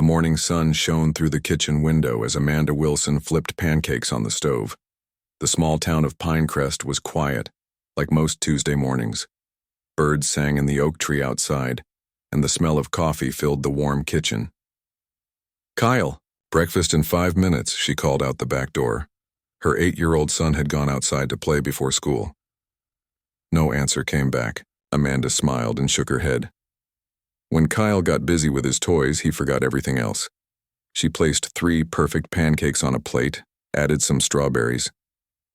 morning sun shone through the kitchen window as Amanda Wilson flipped pancakes on the stove. The small town of Pinecrest was quiet, like most Tuesday mornings. Birds sang in the oak tree outside, and the smell of coffee filled the warm kitchen. "Kyle, breakfast in 5 minutes," she called out the back door. Her 8-year-old son had gone outside to play before school. No answer came back. Amanda smiled and shook her head. When Kyle got busy with his toys, he forgot everything else. She placed 3 perfect pancakes on a plate, added some strawberries,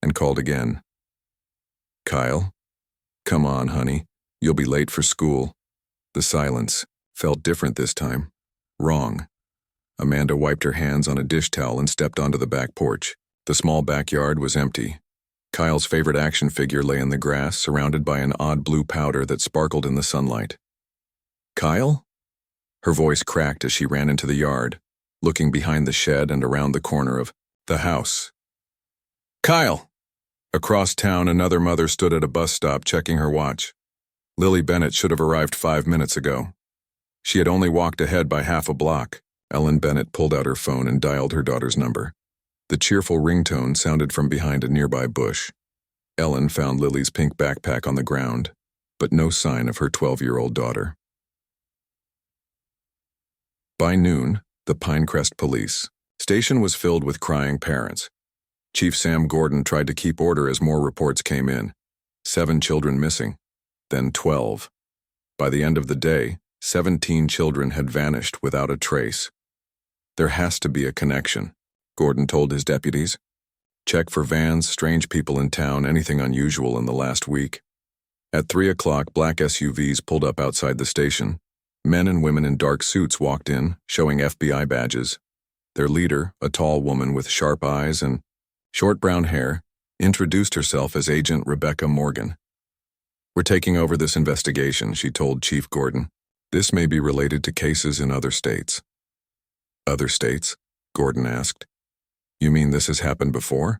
and called again. "Kyle? Come on, honey. You'll be late for school." The silence felt different this time. Wrong. Amanda wiped her hands on a dish towel and stepped onto the back porch. The small backyard was empty. Kyle's favorite action figure lay in the grass, surrounded by an odd blue powder that sparkled in the sunlight. "Kyle?" Her voice cracked as she ran into the yard, looking behind the shed and around the corner of the house. "Kyle!" Across town, another mother stood at a bus stop checking her watch. Lily Bennett should have arrived 5 minutes ago. She had only walked ahead by half a block. Ellen Bennett pulled out her phone and dialed her daughter's number. The cheerful ringtone sounded from behind a nearby bush. Ellen found Lily's pink backpack on the ground, but no sign of her 12-year-old daughter. By noon, the Pinecrest police station was filled with crying parents. Chief Sam Gordon tried to keep order as more reports came in. 7 children missing, then 12. By the end of the day, 17 children had vanished without a trace. "There has to be a connection," Gordon told his deputies. "Check for vans, strange people in town, anything unusual in the last week." At 3 o'clock, black SUVs pulled up outside the station. Men and women in dark suits walked in, showing FBI badges. Their leader, a tall woman with sharp eyes and short brown hair, introduced herself as Agent Rebecca Morgan. "We're taking over this investigation," she told Chief Gordon. "This may be related to cases in other states." "Other states?" Gordon asked. "You mean this has happened before?"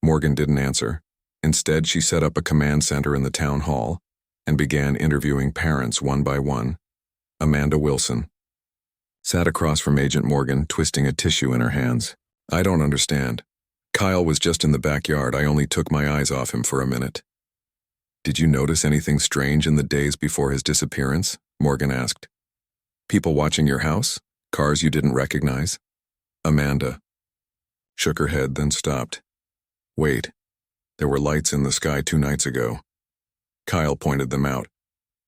Morgan didn't answer. Instead, she set up a command center in the town hall and began interviewing parents one by one. Amanda Wilson sat across from Agent Morgan, twisting a tissue in her hands. "I don't understand. Kyle was just in the backyard. I only took my eyes off him for a minute." "Did you notice anything strange in the days before his disappearance?" Morgan asked. "People watching your house? Cars you didn't recognize?" Amanda shook her head, then stopped. "Wait, there were lights in the sky 2 nights ago." Kyle pointed them out.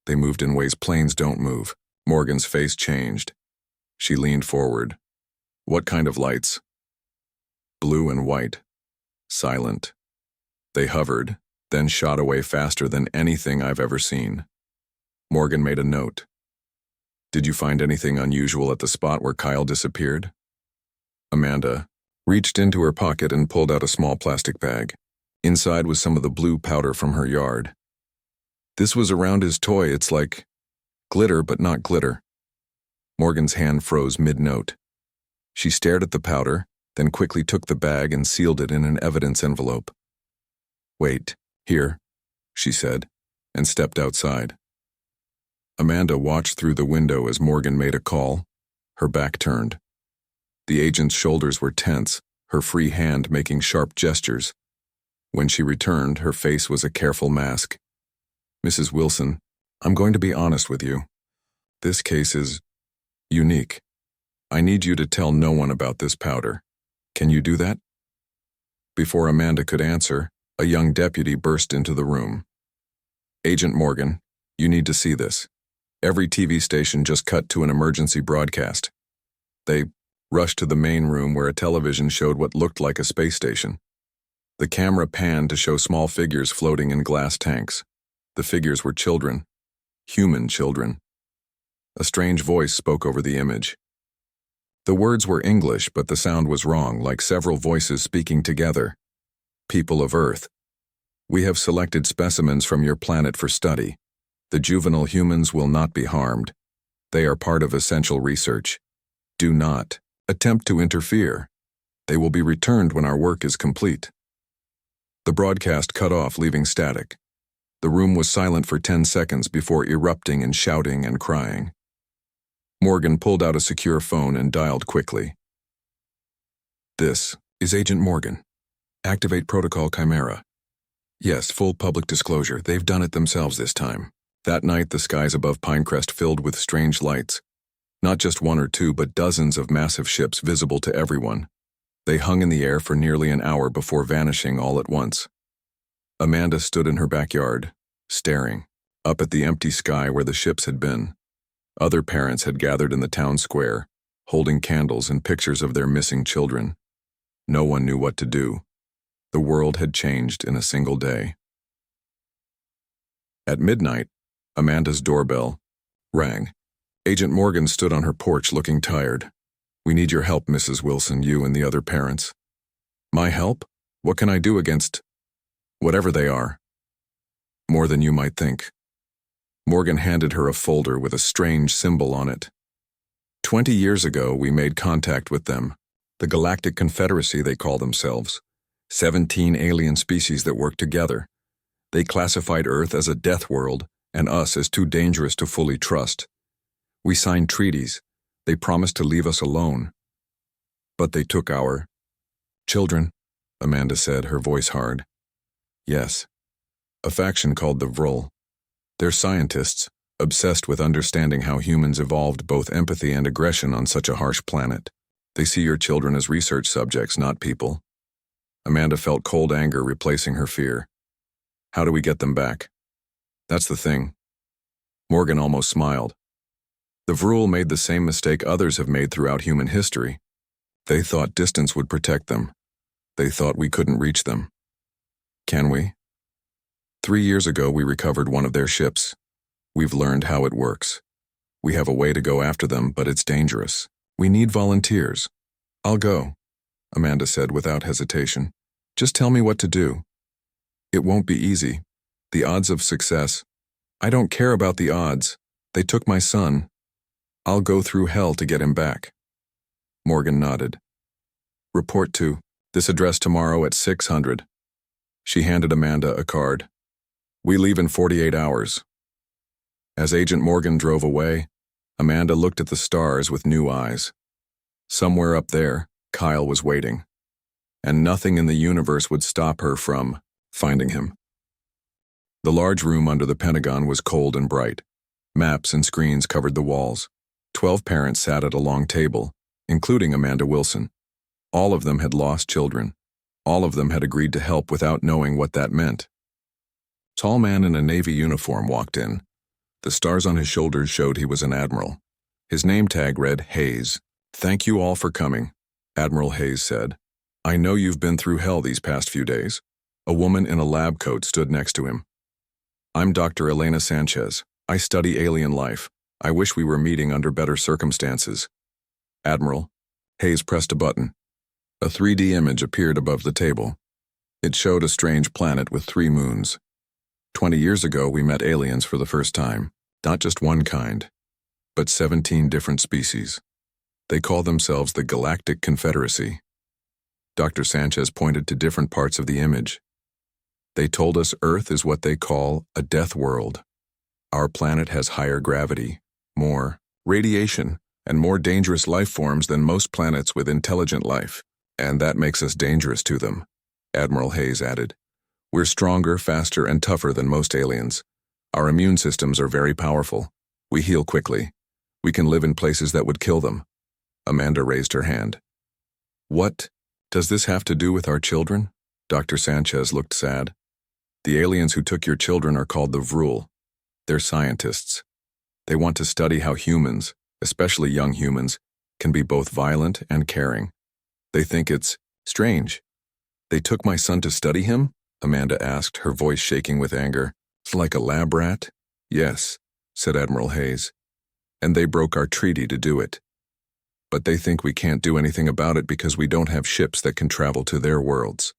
"They moved in ways planes don't move." Morgan's face changed. She leaned forward. "What kind of lights?" "Blue and white. Silent. They hovered, then shot away faster than anything I've ever seen." Morgan made a note. "Did you find anything unusual at the spot where Kyle disappeared?" Amanda reached into her pocket and pulled out a small plastic bag. Inside was some of the blue powder from her yard. "This was around his toy. It's like glitter, but not glitter." Morgan's hand froze mid-note. She stared at the powder, then quickly took the bag and sealed it in an evidence envelope. "Wait, here," she said, and stepped outside. Amanda watched through the window as Morgan made a call, her back turned. The agent's shoulders were tense, her free hand making sharp gestures. When she returned, her face was a careful mask. "Mrs. Wilson, I'm going to be honest with you. This case is unique. I need you to tell no one about this powder. Can you do that?" Before Amanda could answer, a young deputy burst into the room. "Agent Morgan, you need to see this. Every TV station just cut to an emergency broadcast." They rushed to the main room where a television showed what looked like a space station. The camera panned to show small figures floating in glass tanks. The figures were children. Human children. A strange voice spoke over the image. The words were English, but the sound was wrong, like several voices speaking together. "People of Earth, we have selected specimens from your planet for study. The juvenile humans will not be harmed. They are part of essential research. Do not attempt to interfere. They will be returned when our work is complete." The broadcast cut off, leaving static. The room was silent for 10 seconds before erupting in shouting and crying. Morgan pulled out a secure phone and dialed quickly. This is Agent Morgan. Activate Protocol Chimera. Yes, full public disclosure, they've done it themselves this time. That night, the skies above Pinecrest filled with strange lights. Not just one or two, but dozens of massive ships visible to everyone. They hung in the air for nearly an hour before vanishing all at once. Amanda stood in her backyard, staring, up at the empty sky where the ships had been. Other parents had gathered in the town square, holding candles and pictures of their missing children. No one knew what to do. The world had changed in a single day. At midnight, Amanda's doorbell rang. Agent Morgan stood on her porch looking tired. "We need your help, Mrs. Wilson, you and the other parents." "My help? What can I do against whatever they are?" "More than you might think." Morgan handed her a folder with a strange symbol on it. 20 years ago, we made contact with them. The Galactic Confederacy, they call themselves. 17 alien species that work together. They classified Earth as a death world and us as too dangerous to fully trust. We signed treaties. They promised to leave us alone. But they took our children, Amanda said, her voice hard. Yes. A faction called the Vrul. They're scientists, obsessed with understanding how humans evolved both empathy and aggression on such a harsh planet. They see your children as research subjects, not people. Amanda felt cold anger replacing her fear. How do we get them back? That's the thing. Morgan almost smiled. The Vrul made the same mistake others have made throughout human history. They thought distance would protect them. They thought we couldn't reach them. Can we? 3 years ago, we recovered one of their ships. We've learned how it works. We have a way to go after them, but it's dangerous. We need volunteers. I'll go, Amanda said without hesitation. Just tell me what to do. It won't be easy. The odds of success. I don't care about the odds. They took my son. I'll go through hell to get him back. Morgan nodded. Report to this address tomorrow at 600. She handed Amanda a card. We leave in 48 hours. As Agent Morgan drove away, Amanda looked at the stars with new eyes. Somewhere up there, Kyle was waiting. And nothing in the universe would stop her from finding him. The large room under the Pentagon was cold and bright. Maps and screens covered the walls. 12 parents sat at a long table, including Amanda Wilson. All of them had lost children. All of them had agreed to help without knowing what that meant. A tall man in a Navy uniform walked in. The stars on his shoulders showed he was an admiral. His name tag read Hayes. Thank you all for coming, Admiral Hayes said. I know you've been through hell these past few days. A woman in a lab coat stood next to him. I'm Dr. Elena Sanchez. I study alien life. I wish we were meeting under better circumstances. Admiral. Hayes pressed a button. A 3D image appeared above the table. It showed a strange planet with 3 moons. 20 years ago, we met aliens for the first time. Not just one kind, but 17 different species. They call themselves the Galactic Confederacy. Dr. Sanchez pointed to different parts of the image. They told us Earth is what they call a death world. Our planet has higher gravity, more radiation, and more dangerous life forms than most planets with intelligent life, and that makes us dangerous to them, Admiral Hayes added. We're stronger, faster, and tougher than most aliens. Our immune systems are very powerful. We heal quickly. We can live in places that would kill them. Amanda raised her hand. What does this have to do with our children? Dr. Sanchez looked sad. The aliens who took your children are called the Vrul. They're scientists. They want to study how humans, especially young humans, can be both violent and caring. They think it's strange. They took my son to study him? Amanda asked, her voice shaking with anger. Like a lab rat? Yes, said Admiral Hayes. And they broke our treaty to do it. But they think we can't do anything about it because we don't have ships that can travel to their worlds.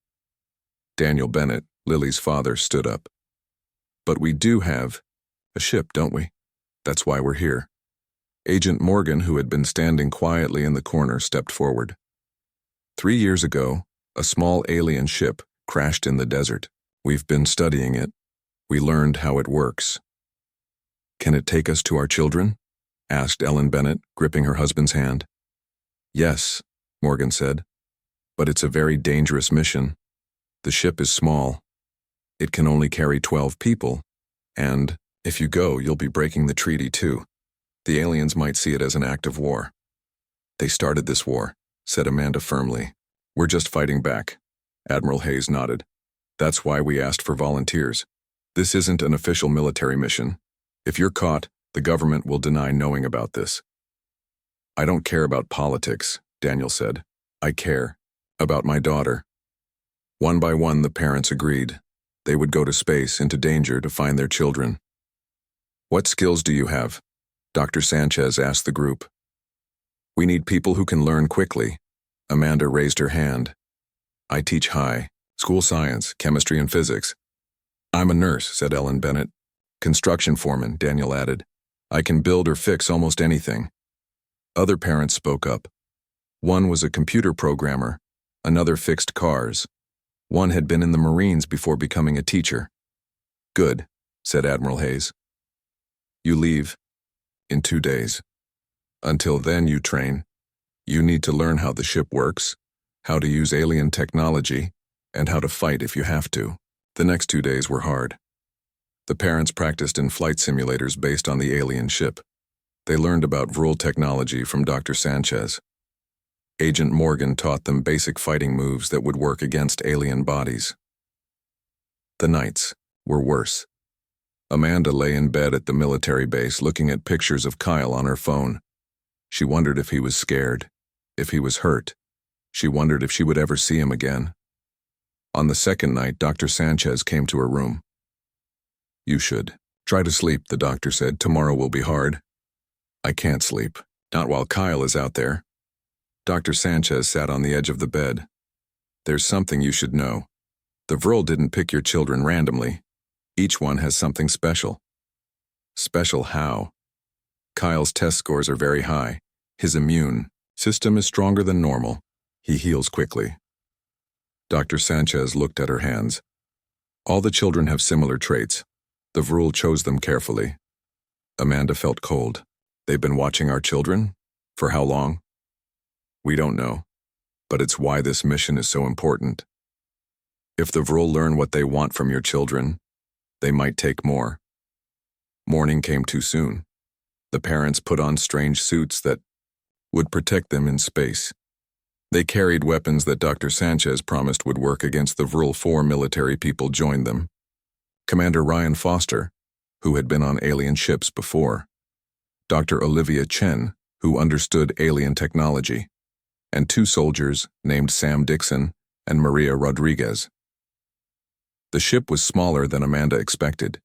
Daniel Bennett, Lily's father, stood up. But we do have a ship, don't we? That's why we're here. Agent Morgan, who had been standing quietly in the corner, stepped forward. 3 years ago, a small alien ship crashed in the desert. We've been studying it. We learned how it works. Can it take us to our children? asked Ellen Bennett, gripping her husband's hand. Yes, Morgan said. But it's a very dangerous mission. The ship is small. It can only carry 12 people. And, if you go, you'll be breaking the treaty too. The aliens might see it as an act of war. They started this war, said Amanda firmly. We're just fighting back. Admiral Hayes nodded. That's why we asked for volunteers. This isn't an official military mission. If you're caught, the government will deny knowing about this. I don't care about politics, Daniel said. I care about my daughter. One by one, the parents agreed. They would go to space, into danger, to find their children. What skills do you have? Dr. Sanchez asked the group. We need people who can learn quickly. Amanda raised her hand. I teach high school science, chemistry, and physics. I'm a nurse, said Ellen Bennett. Construction foreman, Daniel added. I can build or fix almost anything. Other parents spoke up. One was a computer programmer, another fixed cars. One had been in the Marines before becoming a teacher. Good, said Admiral Hayes. You leave in 2 days. Until then, you train. You need to learn how the ship works, how to use alien technology, and how to fight if you have to. The next 2 days were hard. The parents practiced in flight simulators based on the alien ship. They learned about Vril technology from Dr. Sanchez. Agent Morgan taught them basic fighting moves that would work against alien bodies. The nights were worse. Amanda lay in bed at the military base looking at pictures of Kyle on her phone. She wondered if he was scared, if he was hurt. She wondered if she would ever see him again. On the second night, Dr. Sanchez came to her room. You should try to sleep, the doctor said. Tomorrow will be hard. I can't sleep, not while Kyle is out there. Dr. Sanchez sat on the edge of the bed. There's something you should know. The Vril didn't pick your children randomly. Each one has something special. Special how? Kyle's test scores are very high. His immune system is stronger than normal. He heals quickly. Dr. Sanchez looked at her hands. All the children have similar traits. The Vril chose them carefully. Amanda felt cold. They've been watching our children? For how long? We don't know. But it's why this mission is so important. If the Vril learn what they want from your children, they might take more. Morning came too soon. The parents put on strange suits that would protect them in space. They carried weapons that Dr. Sanchez promised would work against the Vril. 4 military people joined them. Commander Ryan Foster, who had been on alien ships before. Dr. Olivia Chen, who understood alien technology. And 2 soldiers named Sam Dixon and Maria Rodriguez. The ship was smaller than Amanda expected.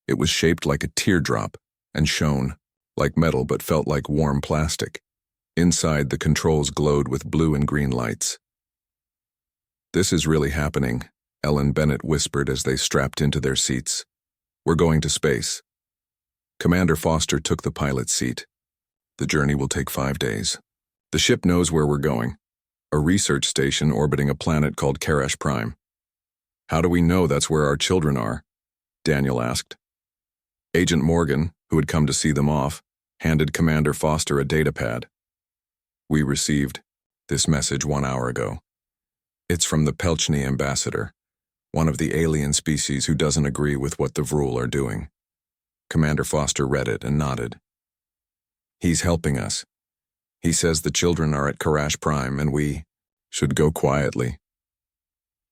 It was shaped like a teardrop and shone like metal but felt like warm plastic. Inside, the controls glowed with blue and green lights. This is really happening, Ellen Bennett whispered as they strapped into their seats. We're going to space. Commander Foster took the pilot's seat. The journey will take 5 days. The ship knows where we're going. A research station orbiting a planet called Karash Prime. How do we know that's where our children are? Daniel asked. Agent Morgan, who had come to see them off, handed Commander Foster a datapad. We received this message 1 hour ago. It's from the Pelchny ambassador, one of the alien species who doesn't agree with what the Vril are doing. Commander Foster read it and nodded. He's helping us. He says the children are at Karash Prime and we should go quietly.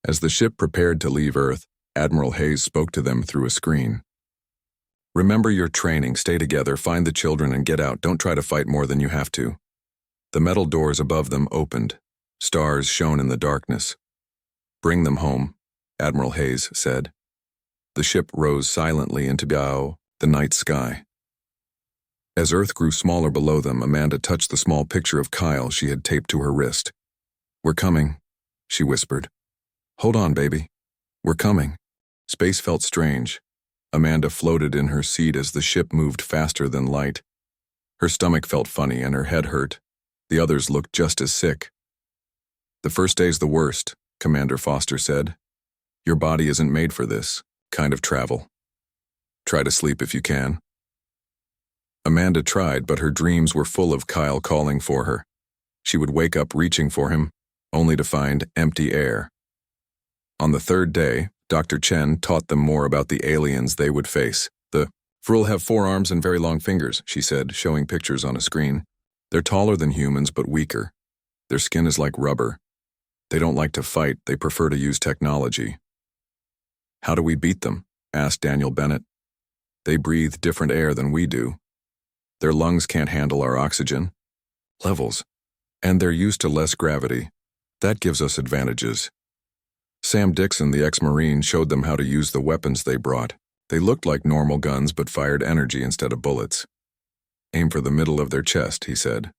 As the ship prepared to leave Earth, Admiral Hayes spoke to them through a screen. Remember your training, stay together, find the children and get out. Don't try to fight more than you have to. The metal doors above them opened. Stars shone in the darkness. Bring them home, Admiral Hayes said. The ship rose silently into the night sky. As Earth grew smaller below them, Amanda touched the small picture of Kyle she had taped to her wrist. We're coming, she whispered. Hold on, baby. We're coming. Space felt strange. Amanda floated in her seat as the ship moved faster than light. Her stomach felt funny and her head hurt. The others looked just as sick. The first day's the worst, Commander Foster said. Your body isn't made for this kind of travel. Try to sleep if you can. Amanda tried, but her dreams were full of Kyle calling for her. She would wake up reaching for him, only to find empty air. On the third day, Dr. Chen taught them more about the aliens they would face. The Vrul have 4 arms and very long fingers, she said, showing pictures on a screen. They're taller than humans, but weaker. Their skin is like rubber. They don't like to fight, they prefer to use technology. How do we beat them? Asked Daniel Bennett. They breathe different air than we do. Their lungs can't handle our oxygen levels, and they're used to less gravity. That gives us advantages. Sam Dixon, the ex-Marine, showed them how to use the weapons they brought. They looked like normal guns but fired energy instead of bullets. Aim for the middle of their chest, he said.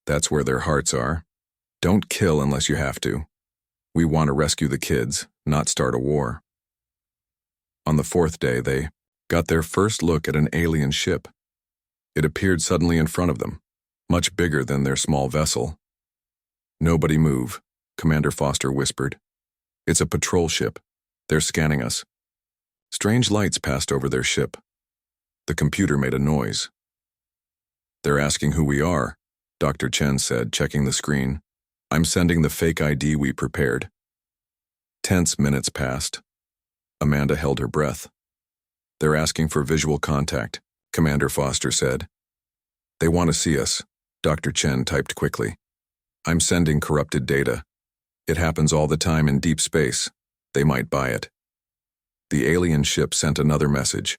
That's where their hearts are. Don't kill unless you have to. We want to rescue the kids, not start a war. On the 4th day, they got their first look at an alien ship. It appeared suddenly in front of them, much bigger than their small vessel. Nobody move, Commander Foster whispered. It's a patrol ship. They're scanning us. Strange lights passed over their ship. The computer made a noise. They're asking who we are, Dr. Chen said, checking the screen. I'm sending the fake ID we prepared. Tense minutes passed. Amanda held her breath. They're asking for visual contact, Commander Foster said. They want to see us, Dr. Chen typed quickly. I'm sending corrupted data. It happens all the time in deep space. They might buy it. The alien ship sent another message.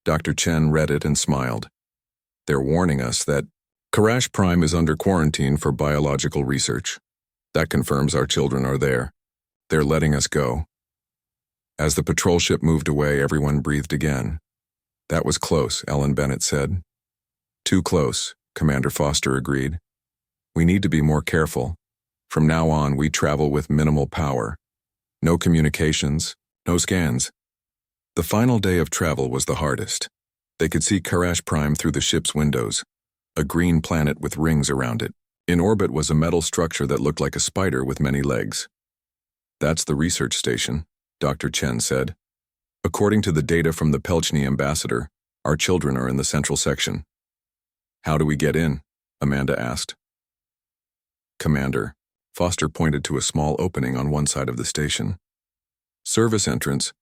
Dr. Chen read it and smiled. They're warning us that Karash Prime is under quarantine for biological research. That confirms our children are there. They're letting us go. As the patrol ship moved away, everyone breathed again. That was close, Ellen Bennett said. Too close, Commander Foster agreed. We need to be more careful. From now on, we travel with minimal power. No communications, no scans. The final day of travel was the hardest. They could see Karash Prime through the ship's windows, a green planet with rings around it. In orbit was a metal structure that looked like a spider with many legs. That's the research station, Dr. Chen said. According to the data from the Pelchny ambassador, our children are in the central section. How do we get in? Amanda asked. Commander, Foster pointed to a small opening on one side of the station. Service entrance.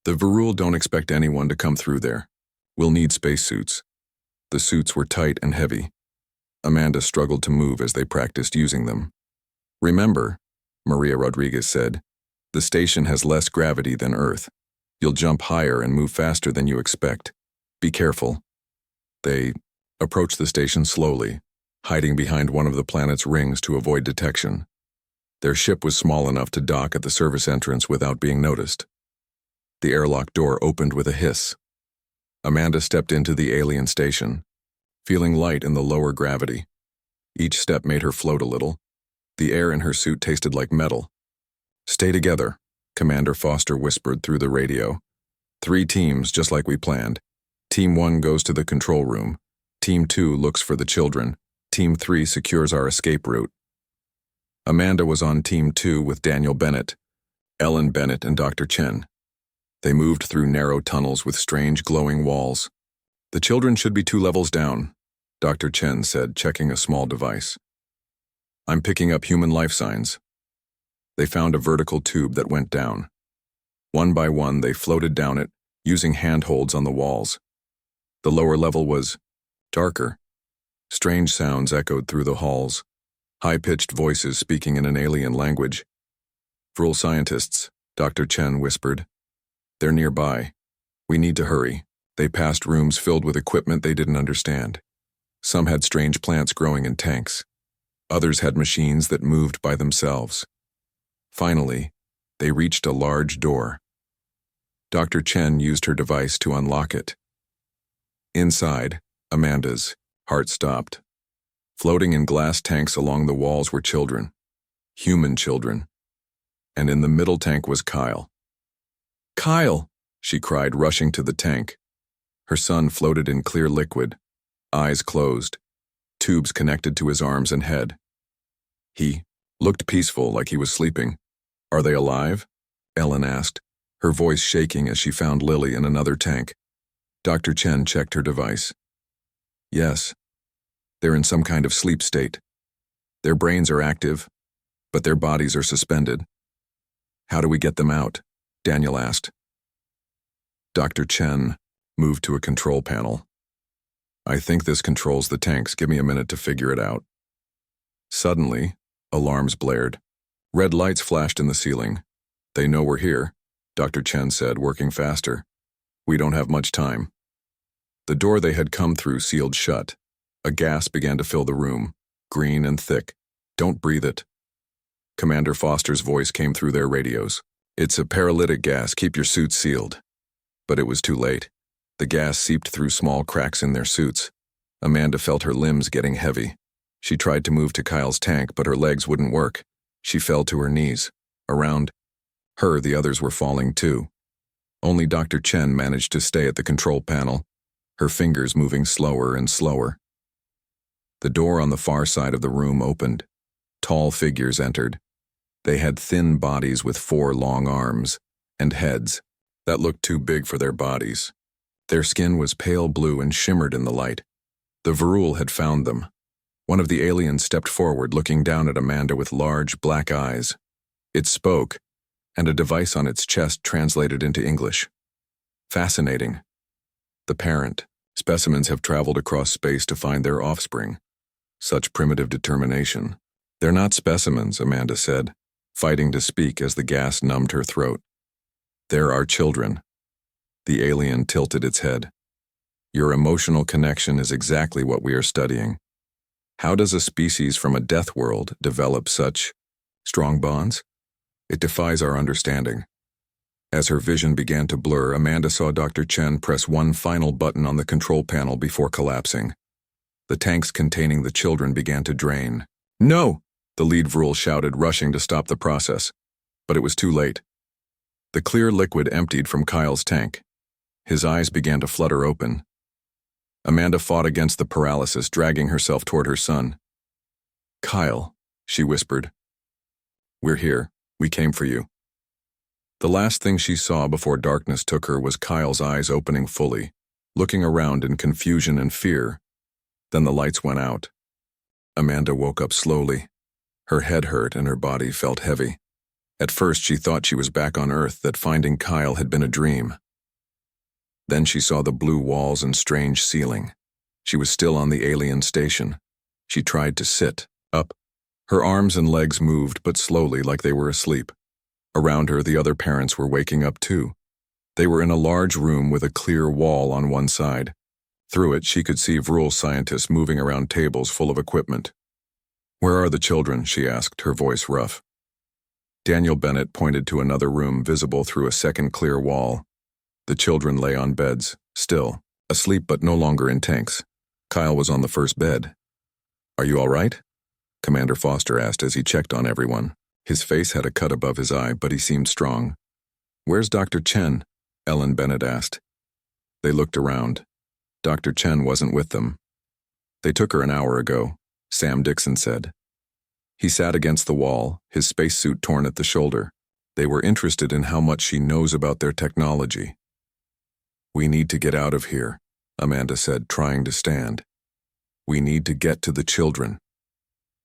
The Vrul don't expect anyone to come through there. We'll need spacesuits. The suits were tight and heavy. Amanda struggled to move as they practiced using them. Remember, Maria Rodriguez said, the station has less gravity than Earth. You'll jump higher and move faster than you expect. Be careful. They approached the station slowly, hiding behind one of the planet's rings to avoid detection. Their ship was small enough to dock at the service entrance without being noticed. The airlock door opened with a hiss. Amanda stepped into the alien station, feeling light in the lower gravity. Each step made her float a little. The air in her suit tasted like metal. Stay together, Commander Foster whispered through the radio. 3 teams, just like we planned. Team 1 goes to the control room. Team 2 looks for the children. Team 3 secures our escape route. Amanda was on Team 2 with Daniel Bennett, Ellen Bennett, and Dr. Chen. They moved through narrow tunnels with strange glowing walls. The children should be 2 levels down, Dr. Chen said, checking a small device. I'm picking up human life signs. They found a vertical tube that went down. One by one, they floated down it, using handholds on the walls. The lower level was darker. Strange sounds echoed through the halls, high-pitched voices speaking in an alien language. Vrul scientists, Dr. Chen whispered. They're nearby. We need to hurry. They passed rooms filled with equipment they didn't understand. Some had strange plants growing in tanks. Others had machines that moved by themselves. Finally, they reached a large door. Dr. Chen used her device to unlock it. Inside, Amanda's heart stopped. Floating in glass tanks along the walls were children. Human children. And in the middle tank was Kyle. Kyle! She cried, rushing to the tank. Her son floated in clear liquid, eyes closed, tubes connected to his arms and head. He looked peaceful, like he was sleeping. Are they alive? Ellen asked, her voice shaking as she found Lily in another tank. Dr. Chen checked her device. Yes, they're in some kind of sleep state. Their brains are active, but their bodies are suspended. How do we get them out? Daniel asked. Dr. Chen moved to a control panel. I think this controls the tanks. Give me a minute to figure it out. Suddenly, alarms blared. Red lights flashed in the ceiling. They know we're here, Dr. Chen said, working faster. We don't have much time. The door they had come through sealed shut. A gas began to fill the room, green and thick. Don't breathe it. Commander Foster's voice came through their radios. It's a paralytic gas. Keep your suits sealed. But it was too late. The gas seeped through small cracks in their suits. Amanda felt her limbs getting heavy. She tried to move to Kyle's tank, but her legs wouldn't work. She fell to her knees. Around her, the others were falling too. Only Dr. Chen managed to stay at the control panel, her fingers moving slower and slower. The door on the far side of the room opened. Tall figures entered. They had thin bodies with 4 long arms and heads that looked too big for their bodies. Their skin was pale blue and shimmered in the light. The Varul had found them. One of the aliens stepped forward, looking down at Amanda with large black eyes. It spoke, and a device on its chest translated into English. Fascinating. The parent. Specimens have traveled across space to find their offspring. Such primitive determination. They're not specimens, Amanda said, fighting to speak as the gas numbed her throat. They're our children. The alien tilted its head. Your emotional connection is exactly what we are studying. How does a species from a death world develop such strong bonds? It defies our understanding. As her vision began to blur, Amanda saw Dr. Chen press one final button on the control panel before collapsing. The tanks containing the children began to drain. No! The lead Vrul shouted, rushing to stop the process. But it was too late. The clear liquid emptied from Kyle's tank. His eyes began to flutter open. Amanda fought against the paralysis, dragging herself toward her son. Kyle, she whispered. We're here. We came for you. The last thing she saw before darkness took her was Kyle's eyes opening fully, looking around in confusion and fear. Then the lights went out. Amanda woke up slowly. Her head hurt and her body felt heavy. At first she thought she was back on Earth, that finding Kyle had been a dream. Then she saw the blue walls and strange ceiling. She was still on the alien station. She tried to sit up. Her arms and legs moved, but slowly, like they were asleep. Around her, the other parents were waking up too. They were in a large room with a clear wall on one side. Through it, she could see Vrul scientists moving around tables full of equipment. Where are the children? She asked, her voice rough. Daniel Bennett pointed to another room visible through a second clear wall. The children lay on beds, still, asleep but no longer in tanks. Kyle was on the first bed. Are you all right? Commander Foster asked as he checked on everyone. His face had a cut above his eye, but he seemed strong. Where's Dr. Chen? Ellen Bennett asked. They looked around. Dr. Chen wasn't with them. They took her an hour ago, Sam Dixon said. He sat against the wall, his spacesuit torn at the shoulder. They were interested in how much she knows about their technology. We need to get out of here, Amanda said, trying to stand. We need to get to the children.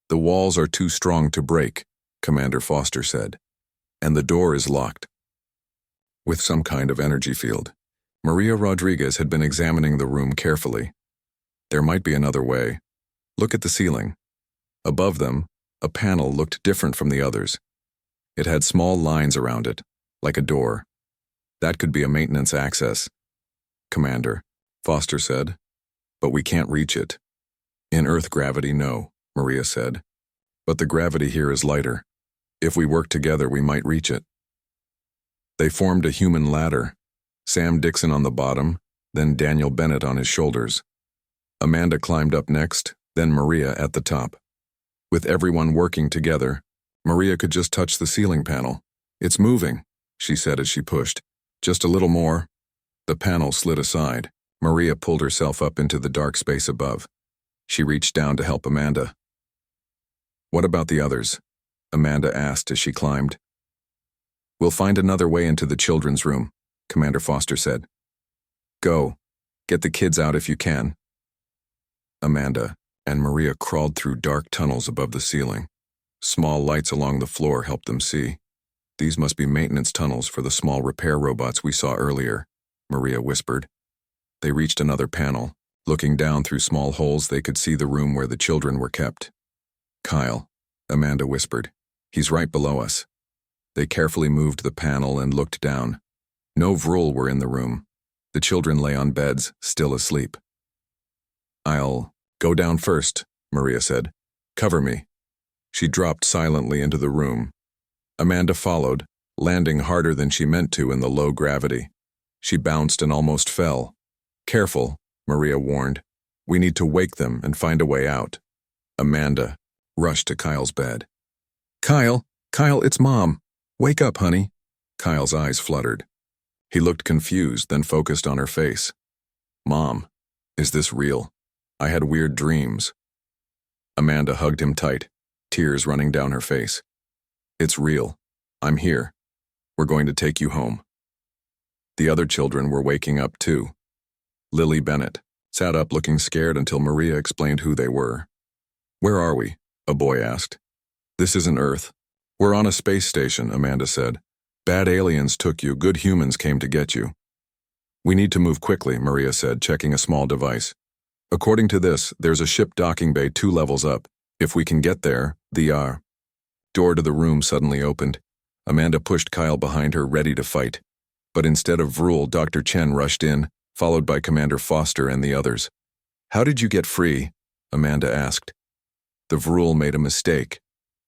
The walls are too strong to break, Commander Foster said, and the door is locked. With some kind of energy field. Maria Rodriguez had been examining the room carefully. There might be another way. Look at the ceiling. Above them, a panel looked different from the others. It had small lines around it, like a door. That could be a maintenance access. Commander, Foster said, but we can't reach it. In Earth gravity, no, Maria said. But the gravity here is lighter. If we work together, we might reach it. They formed a human ladder, Sam Dixon on the bottom, then Daniel Bennett on his shoulders. Amanda climbed up next, then Maria at the top. With everyone working together, Maria could just touch the ceiling panel. It's moving, she said as she pushed. Just a little more. The panel slid aside. Maria pulled herself up into the dark space above. She reached down to help Amanda. What about the others? Amanda asked as she climbed. We'll find another way into the children's room, Commander Foster said. Go. Get the kids out if you can. Amanda, and Maria crawled through dark tunnels above the ceiling. Small lights along the floor helped them see. These must be maintenance tunnels for the small repair robots we saw earlier, Maria whispered. They reached another panel. Looking down through small holes, they could see the room where the children were kept. Kyle, Amanda whispered. He's right below us. They carefully moved the panel and looked down. No Vrul were in the room. The children lay on beds, still asleep. I'll go down first, Maria said. Cover me. She dropped silently into the room. Amanda followed, landing harder than she meant to in the low gravity. She bounced and almost fell. Careful, Maria warned. We need to wake them and find a way out. Amanda rushed to Kyle's bed. Kyle, it's Mom. Wake up, honey. Kyle's eyes fluttered. He looked confused, then focused on her face. Mom, is this real? I had weird dreams. Amanda hugged him tight, tears running down her face. It's real. I'm here. We're going to take you home. The other children were waking up too. Lily Bennett sat up looking scared until Maria explained who they were. Where are we? A boy asked. This isn't Earth. We're on a space station, Amanda said. Bad aliens took you, good humans came to get you. We need to move quickly, Maria said, checking a small device. According to this, there's a ship docking bay 2 levels up. If we can get there, the door to the room suddenly opened. Amanda pushed Kyle behind her, ready to fight. But instead of Vrul, Dr. Chen rushed in, followed by Commander Foster and the others. How did you get free? Amanda asked. The Vrul made a mistake,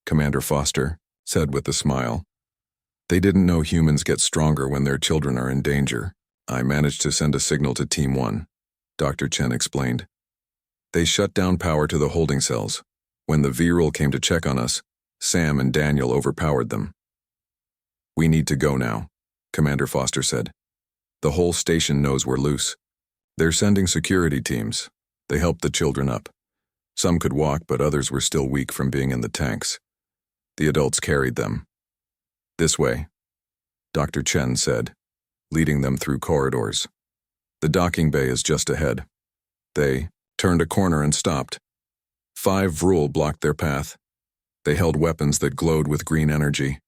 Commander Foster said with a smile. They didn't know humans get stronger when their children are in danger. I managed to send a signal to Team 1, Dr. Chen explained. They shut down power to the holding cells. When the Vrul came to check on us, Sam and Daniel overpowered them. We need to go now, Commander Foster said. The whole station knows we're loose. They're sending security teams. They helped the children up. Some could walk, but others were still weak from being in the tanks. The adults carried them. This way, Dr. Chen said, leading them through corridors. The docking bay is just ahead. They turned a corner and stopped. 5 Vrul blocked their path. They held weapons that glowed with green energy.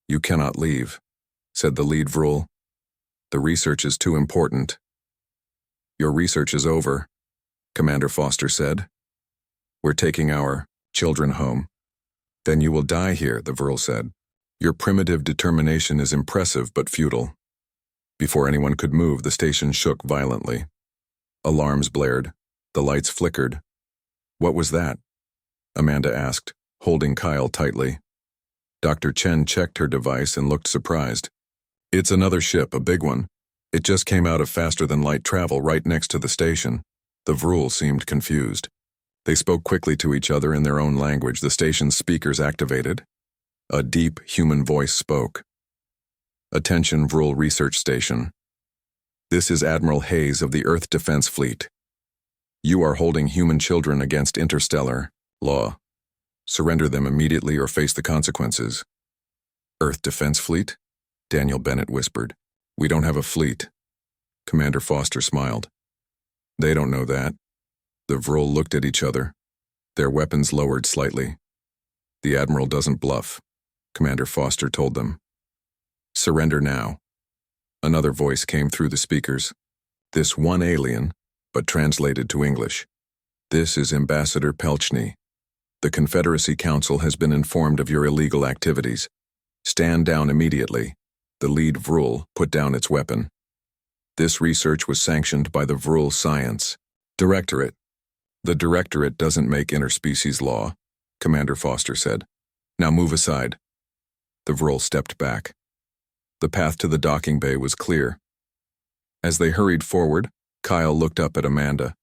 You cannot leave, said the lead Vrul. The research is too important. Your research is over, Commander Foster said. We're taking our children home. Then you will die here, the Vrul said. Your primitive determination is impressive but futile. Before anyone could move, the station shook violently. Alarms blared. The lights flickered. What was that? Amanda asked, holding Kyle tightly. Dr. Chen checked her device and looked surprised. It's another ship, a big one. It just came out of faster-than-light travel right next to the station. The Vrul seemed confused. They spoke quickly to each other in their own language. The station's speakers activated. A deep, human voice spoke. Attention, Vrul Research Station. This is Admiral Hayes of the Earth Defense Fleet. You are holding human children against interstellar law. Surrender them immediately or face the consequences. Earth Defense Fleet? Daniel Bennett whispered. We don't have a fleet. Commander Foster smiled. They don't know that. The Vrul looked at each other. Their weapons lowered slightly. The Admiral doesn't bluff, Commander Foster told them. Surrender now. Another voice came through the speakers. This one alien, but translated to English. This is Ambassador Pelchny. The Confederacy Council has been informed of your illegal activities. Stand down immediately. The lead Vrul put down its weapon. This research was sanctioned by the Vrul Science Directorate. The Directorate doesn't make interspecies law, Commander Foster said. Now move aside. The Vrul stepped back. The path to the docking bay was clear. As they hurried forward, Kyle looked up at Amanda.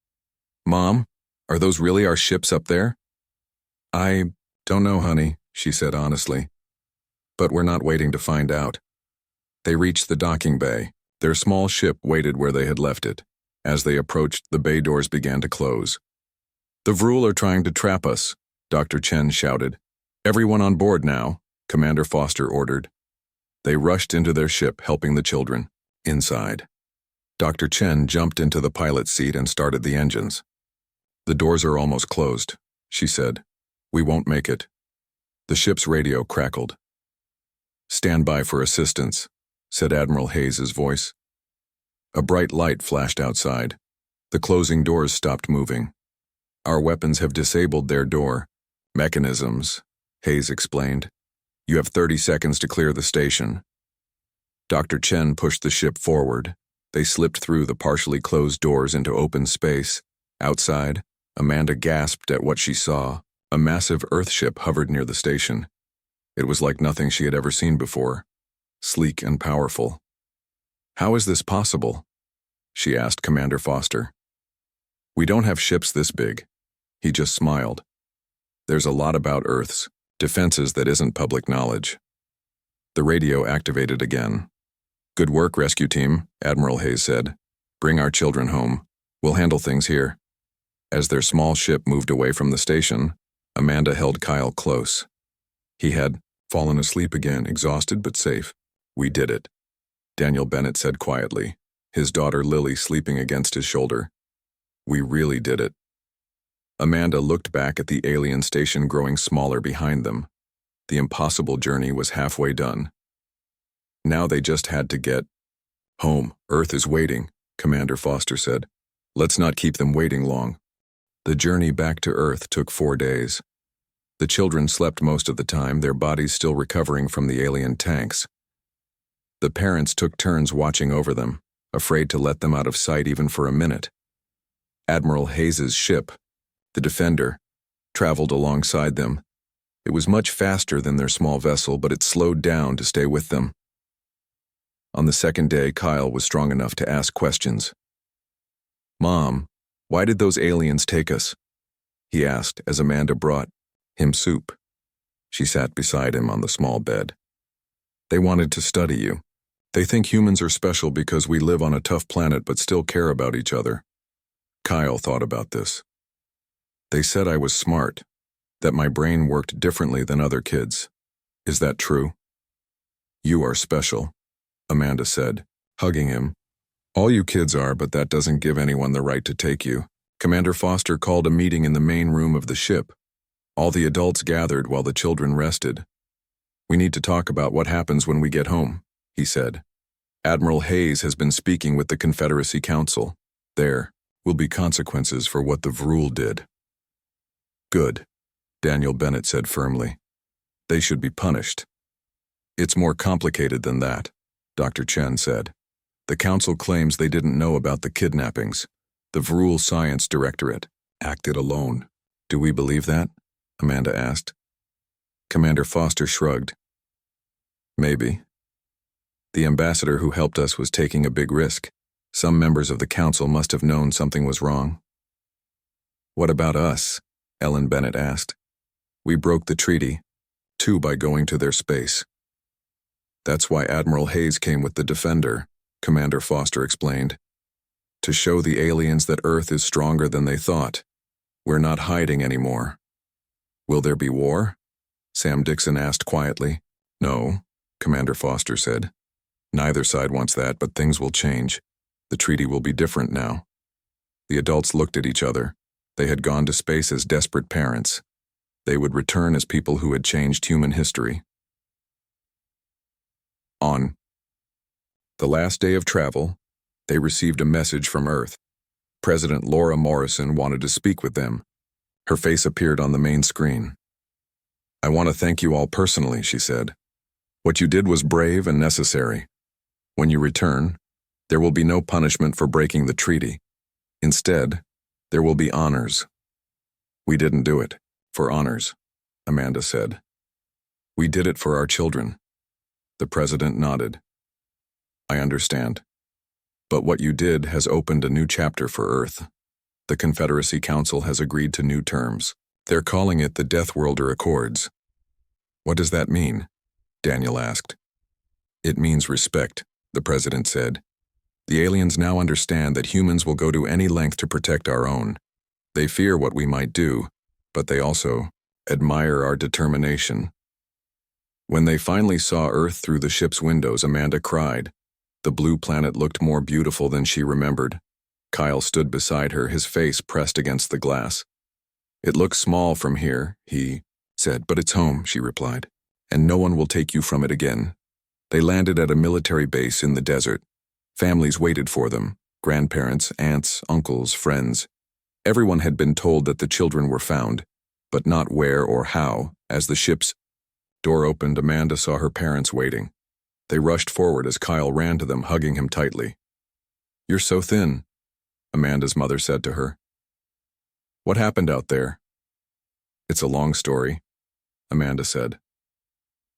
Mom, are those really our ships up there? I don't know, honey, she said honestly. But we're not waiting to find out. They reached the docking bay. Their small ship waited where they had left it. As they approached, the bay doors began to close. The Vrul are trying to trap us, Dr. Chen shouted. Everyone on board now, Commander Foster ordered. They rushed into their ship, helping the children. Inside, Dr. Chen jumped into the pilot's seat and started the engines. The doors are almost closed, she said. We won't make it. The ship's radio crackled. Stand by for assistance, said Admiral Hayes's voice. A bright light flashed outside. The closing doors stopped moving. Our weapons have disabled their door mechanisms, Hayes explained. You have 30 seconds to clear the station. Dr. Chen pushed the ship forward. They slipped through the partially closed doors into open space. Outside, Amanda gasped at what she saw. A massive Earthship hovered near the station. It was like nothing she had ever seen before, sleek and powerful. How is this possible? She asked Commander Foster. We don't have ships this big. He just smiled. There's a lot about Earth's defenses that isn't public knowledge. The radio activated again. Good work, rescue team, Admiral Hayes said. Bring our children home. We'll handle things here. As their small ship moved away from the station, Amanda held Kyle close. He had fallen asleep again, exhausted but safe. We did it, Daniel Bennett said quietly, his daughter Lily sleeping against his shoulder. We really did it. Amanda looked back at the alien station growing smaller behind them. The impossible journey was halfway done. Now they just had to get home. Earth is waiting, Commander Foster said. Let's not keep them waiting long. The journey back to Earth took 4 days. The children slept most of the time, their bodies still recovering from the alien tanks. The parents took turns watching over them, afraid to let them out of sight even for a minute. Admiral Hayes's ship, the Defender, traveled alongside them. It was much faster than their small vessel, but it slowed down to stay with them. On the second day, Kyle was strong enough to ask questions. Mom, why did those aliens take us? He asked as Amanda brought him soup. She sat beside him on the small bed. They wanted to study you. They think humans are special because we live on a tough planet but still care about each other. Kyle thought about this. They said I was smart, that my brain worked differently than other kids. Is that true? You are special, Amanda said, hugging him. All you kids are, but that doesn't give anyone the right to take you. Commander Foster called a meeting in the main room of the ship. All the adults gathered while the children rested. We need to talk about what happens when we get home, he said. Admiral Hayes has been speaking with the Confederacy Council. There will be consequences for what the Vrul did. Good, Daniel Bennett said firmly. They should be punished. It's more complicated than that, Dr. Chen said. The council claims they didn't know about the kidnappings. The Vrul Science Directorate acted alone. Do we believe that? Amanda asked. Commander Foster shrugged. Maybe. The ambassador who helped us was taking a big risk. Some members of the council must have known something was wrong. What about us? Ellen Bennett asked. We broke the treaty, too, by going to their space. That's why Admiral Hayes came with the Defender, Commander Foster explained. To show the aliens that Earth is stronger than they thought. We're not hiding anymore. Will there be war? Sam Dixon asked quietly. No, Commander Foster said. Neither side wants that, but things will change. The treaty will be different now. The adults looked at each other. They had gone to space as desperate parents. They would return as people who had changed human history. On the last day of travel, they received a message from Earth. President Laura Morrison wanted to speak with them. Her face appeared on the main screen. I want to thank you all personally, she said. What you did was brave and necessary. When you return, there will be no punishment for breaking the treaty. Instead, there will be honors. We didn't do it for honors, Amanda said. We did it for our children. The president nodded. I understand. But what you did has opened a new chapter for Earth. The Confederacy Council has agreed to new terms. They're calling it the Deathworlder Accords. What does that mean? Daniel asked. It means respect, the president said. The aliens now understand that humans will go to any length to protect our own. They fear what we might do, but they also admire our determination. When they finally saw Earth through the ship's windows, Amanda cried. The blue planet looked more beautiful than she remembered. Kyle stood beside her, his face pressed against the glass. "It looks small from here," he said, "but it's home," she replied, "and no one will take you from it again." They landed at a military base in the desert. Families waited for them, grandparents, aunts, uncles, friends. Everyone had been told that the children were found, but not where or how. As the ship's door opened, Amanda saw her parents waiting. They rushed forward as Kyle ran to them, hugging him tightly. "You're so thin," Amanda's mother said to her. "What happened out there?" "It's a long story," Amanda said.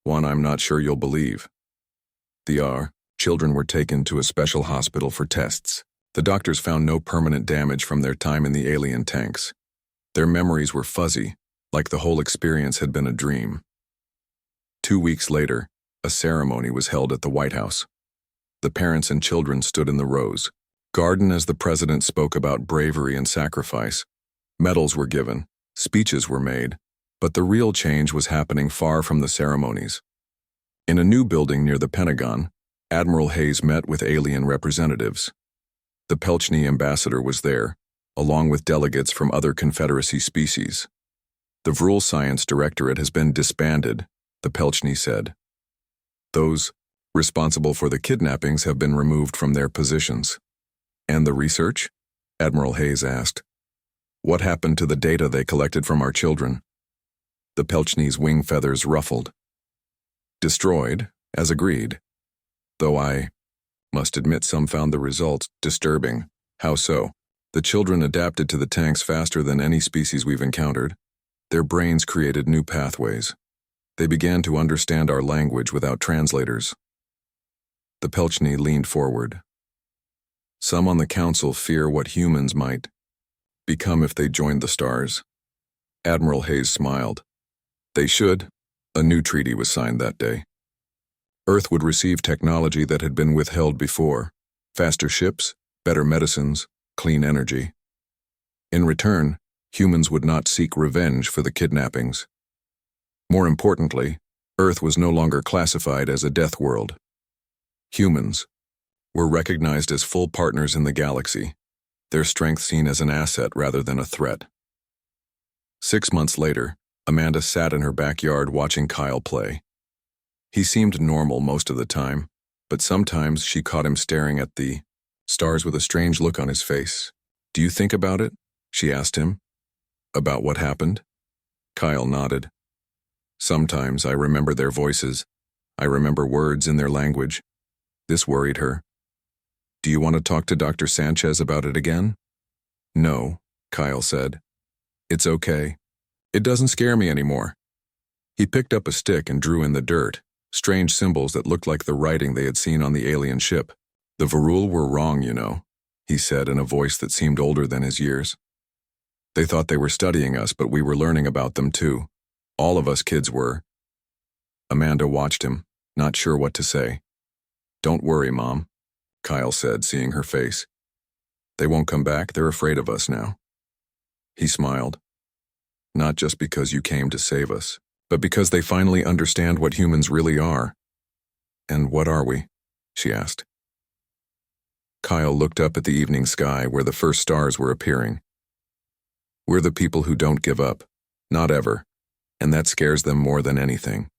"One I'm not sure you'll believe. The children were taken to a special hospital for tests. The doctors found no permanent damage from their time in the alien tanks. Their memories were fuzzy, like the whole experience had been a dream." 2 weeks later, a ceremony was held at the White House. The parents and children stood in the rows, garden as the president spoke about bravery and sacrifice. Medals were given, speeches were made, but the real change was happening far from the ceremonies. In a new building near the Pentagon, Admiral Hayes met with alien representatives. The Pelchny ambassador was there, along with delegates from other Confederacy species. "The Vrul Science Directorate has been disbanded," the Pelchny said. "Those responsible for the kidnappings have been removed from their positions." "And the research?" Admiral Hayes asked. "What happened to the data they collected from our children?" The Pelchny's wing feathers ruffled. "Destroyed, as agreed. Though I must admit some found the results disturbing." "How so?" "The children adapted to the tanks faster than any species we've encountered. Their brains created new pathways. They began to understand our language without translators." The Pelchny leaned forward. "Some on the council fear what humans might become if they joined the stars." Admiral Hayes smiled. "They should." A new treaty was signed that day. Earth would receive technology that had been withheld before: faster ships, better medicines, clean energy. In return, humans would not seek revenge for the kidnappings. More importantly, Earth was no longer classified as a death world. Humans were recognized as full partners in the galaxy, their strength seen as an asset rather than a threat. 6 months later, Amanda sat in her backyard watching Kyle play. He seemed normal most of the time, but sometimes she caught him staring at the stars with a strange look on his face. "Do you think about it?" she asked him. "About what happened?" Kyle nodded. "Sometimes I remember their voices. I remember words in their language." This worried her. "Do you want to talk to Dr. Sanchez about it again?" "No," Kyle said. "It's okay. It doesn't scare me anymore." He picked up a stick and drew in the dirt, strange symbols that looked like the writing they had seen on the alien ship. "The Vrul were wrong, you know," he said in a voice that seemed older than his years. "They thought they were studying us, but we were learning about them too. All of us kids were." Amanda watched him, not sure what to say. "Don't worry, Mom," Kyle said, seeing her face. "They won't come back. They're afraid of us now." He smiled. "Not just because you came to save us, but because they finally understand what humans really are." "And what are we?" she asked. Kyle looked up at the evening sky where the first stars were appearing. "We're the people who don't give up. Not ever. And that scares them more than anything."